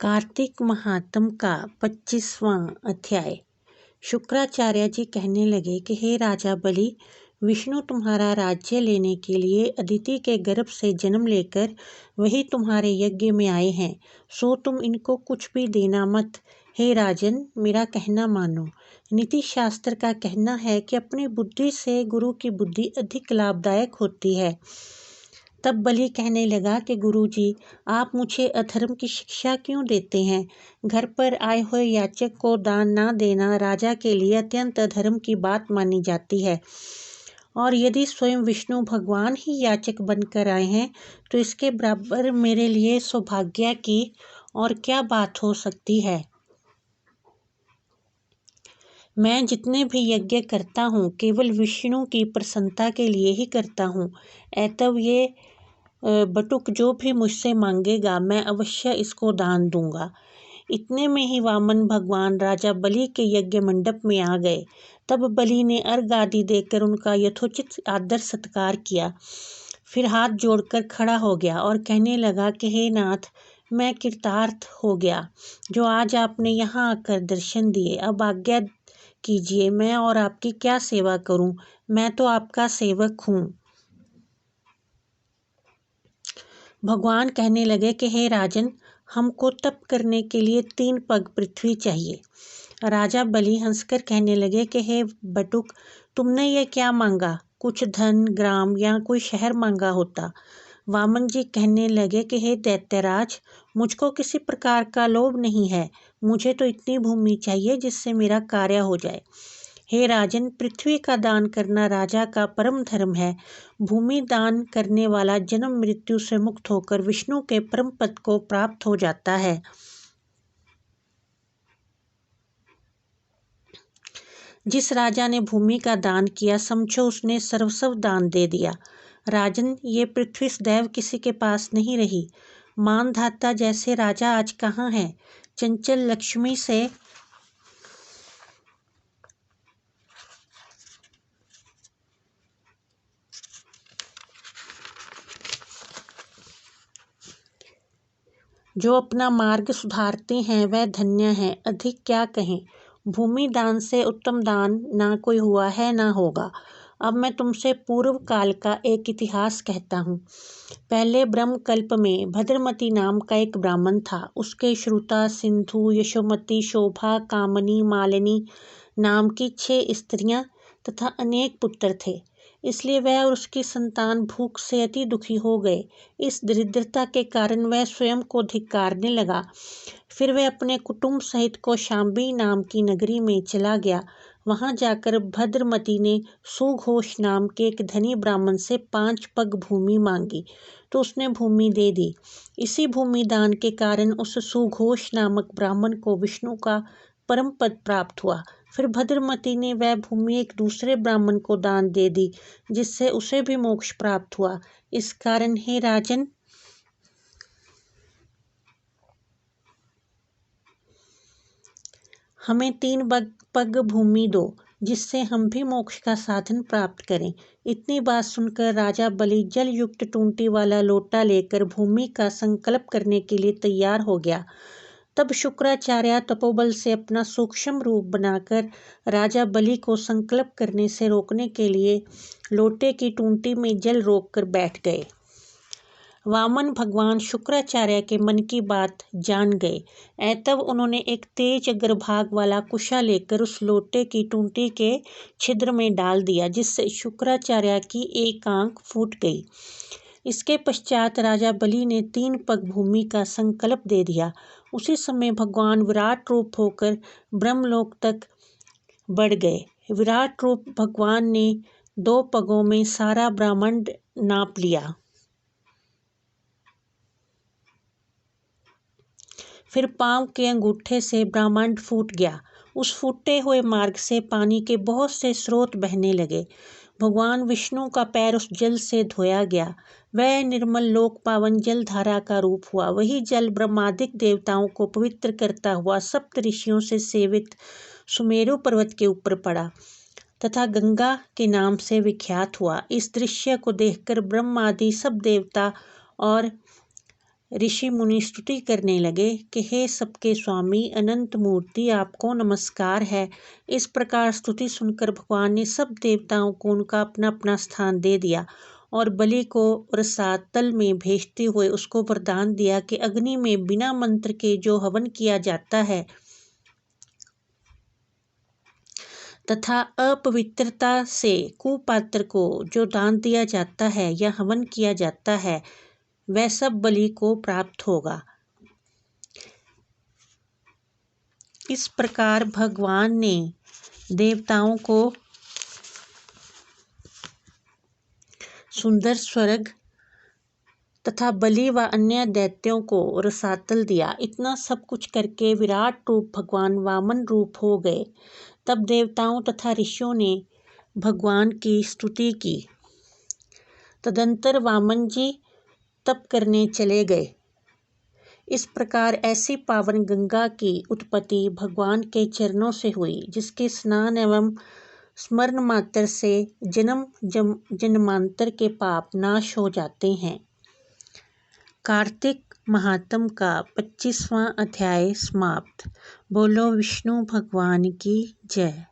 कार्तिक महात्म का 25वां अध्याय। शुक्राचार्य जी कहने लगे कि हे राजा बलि, विष्णु तुम्हारा राज्य लेने के लिए अदिति के गर्भ से जन्म लेकर वही तुम्हारे यज्ञ में आए हैं, सो तुम इनको कुछ भी देना मत। हे राजन, मेरा कहना मानो। नीति शास्त्र का कहना है कि अपनी बुद्धि से गुरु की बुद्धि अधिक लाभदायक होती है। तब बलि कहने लगा कि गुरुजी, आप मुझे अधर्म की शिक्षा क्यों देते हैं? घर पर आए हुए याचक को दान ना देना राजा के लिए अत्यंत अधर्म की बात मानी जाती है, और यदि स्वयं विष्णु भगवान ही याचक बनकर आए हैं तो इसके बराबर मेरे लिए सौभाग्य की और क्या बात हो सकती है। मैं जितने भी यज्ञ करता हूँ केवल विष्णु की प्रसन्नता के लिए ही करता हूँ। ऐतव ये बटुक जो भी मुझसे मांगेगा मैं अवश्य इसको दान दूंगा। इतने में ही वामन भगवान राजा बलि के यज्ञ मंडप में आ गए। तब बलि ने अर्घ आदि देकर उनका यथोचित आदर सत्कार किया, फिर हाथ जोड़कर खड़ा हो गया और कहने लगा कि हे नाथ, मैं कृतार्थ हो गया जो आज आपने यहाँ आकर दर्शन दिए। अब आज्ञा कीजिए, मैं और आपकी क्या सेवा करूं? मैं तो आपका सेवक हूँ। भगवान कहने लगे कि हे राजन, हमको तप करने के लिए 3 पग पृथ्वी चाहिए। राजा बलि हंसकर कहने लगे कि हे बटुक, तुमने ये क्या मांगा? कुछ धन, ग्राम या कोई शहर मांगा होता। वामन जी कहने लगे कि हे दैत्यराज, मुझको किसी प्रकार का लोभ नहीं है। मुझे तो इतनी भूमि चाहिए जिससे मेरा कार्य हो जाए। हे राजन, पृथ्वी का दान करना राजा का परम धर्म है। भूमि दान करने वाला जन्म मृत्यु से मुक्त होकर विष्णु के परम पद को प्राप्त हो जाता है। जिस राजा ने भूमि का दान किया, समझो उसने सर्वस्व दान दे दिया। राजन, ये पृथ्वी सदैव किसी के पास नहीं रही। मानधाता जैसे राजा आज कहाँ हैं? चंचल लक्ष्मी से जो अपना मार्ग सुधारते हैं वह धन्य हैं, अधिक क्या कहें। भूमि दान से उत्तम दान ना कोई हुआ है ना होगा। अब मैं तुमसे पूर्व काल का एक इतिहास कहता हूँ। पहले ब्रह्मकल्प में भद्रमती नाम का एक ब्राह्मण था। उसके श्रुता, सिंधु, यशोमती, शोभा, कामनी, मालिनी नाम की 6 स्त्रियां तथा अनेक पुत्र थे। इसलिए वह और उसकी संतान भूख से अति दुखी हो गए। इस दरिद्रता के कारण वह स्वयं को धिक्कारने लगा। फिर वह अपने कुटुंब सहित कौशाम्बी नाम की नगरी में चला गया। वहां जाकर भद्रमती ने सुघोष नाम के एक धनी ब्राह्मण से 5 पग भूमि मांगी, तो उसने भूमि दे दी। इसी भूमि दान के कारण उस सुघोष नामक ब्राह्मण को विष्णु का परम पद प्राप्त हुआ। फिर भद्रमती ने वह भूमि एक दूसरे ब्राह्मण को दान दे दी, जिससे उसे भी मोक्ष प्राप्त हुआ। इस कारण हे राजन, हमें 3 पग भूमि दो, जिससे हम भी मोक्ष का साधन प्राप्त करें। इतनी बात सुनकर राजा बलि जल युक्त टूंटी वाला लोटा लेकर भूमि का संकल्प करने के लिए तैयार हो गया। तब शुक्राचार्य तपोबल से अपना सूक्ष्म रूप बनाकर राजा बलि को संकल्प करने से रोकने के लिए लोटे की टूंटी में जल रोककर बैठ गए। वामन भगवान शुक्राचार्य के मन की बात जान गए। तब उन्होंने एक तेज अग्रभाग वाला कुशा लेकर उस लोटे की टूंटी के छिद्र में डाल दिया, जिससे शुक्राचार्य की एक आंख फूट गई। इसके पश्चात राजा बलि ने 3 पग भूमि का संकल्प दे दिया। उसी समय भगवान विराट रूप होकर ब्रह्मलोक तक बढ़ गए। विराट रूप भगवान ने 2 पगों में सारा ब्रह्मांड नाप लिया। फिर पांव के अंगूठे से ब्रह्मांड फूट गया। उस फूटे हुए मार्ग से पानी के बहुत से स्रोत बहने लगे। भगवान विष्णु का पैर उस जल से धोया गया। वह निर्मल लोक पावन जल धारा का रूप हुआ। वही जल ब्रह्मादिक देवताओं को पवित्र करता हुआ सप्त ऋषियों से सेवित सुमेरु पर्वत के ऊपर पड़ा तथा गंगा के नाम से विख्यात हुआ। इस दृश्य को देखकर ब्रह्मादि सब देवता और ऋषि मुनि स्तुति करने लगे कि हे सबके स्वामी अनंत मूर्ति, आपको नमस्कार है। इस प्रकार स्तुति सुनकर भगवान ने सब देवताओं को उनका अपना अपना स्थान दे दिया और बलि को रसातल में भेजते हुए उसको वरदान दिया कि अग्नि में बिना मंत्र के जो हवन किया जाता है तथा अपवित्रता से कुपात्र को जो दान दिया जाता है या हवन किया जाता है, वह सब बलि को प्राप्त होगा। इस प्रकार भगवान ने देवताओं को सुंदर स्वर्ग तथा बलि व अन्य दैत्यों को रसातल दिया। इतना सब कुछ करके विराट रूप भगवान वामन रूप हो गए। तब देवताओं तथा ऋषियों ने भगवान की स्तुति की। तदंतर वामन जी तप करने चले गए। इस प्रकार ऐसी पावन गंगा की उत्पत्ति भगवान के चरणों से हुई, जिसके स्नान एवं स्मरण मात्र से जन्म जन्मांतर के पाप नाश हो जाते हैं। कार्तिक महात्म का 25वां अध्याय समाप्त। बोलो विष्णु भगवान की जय।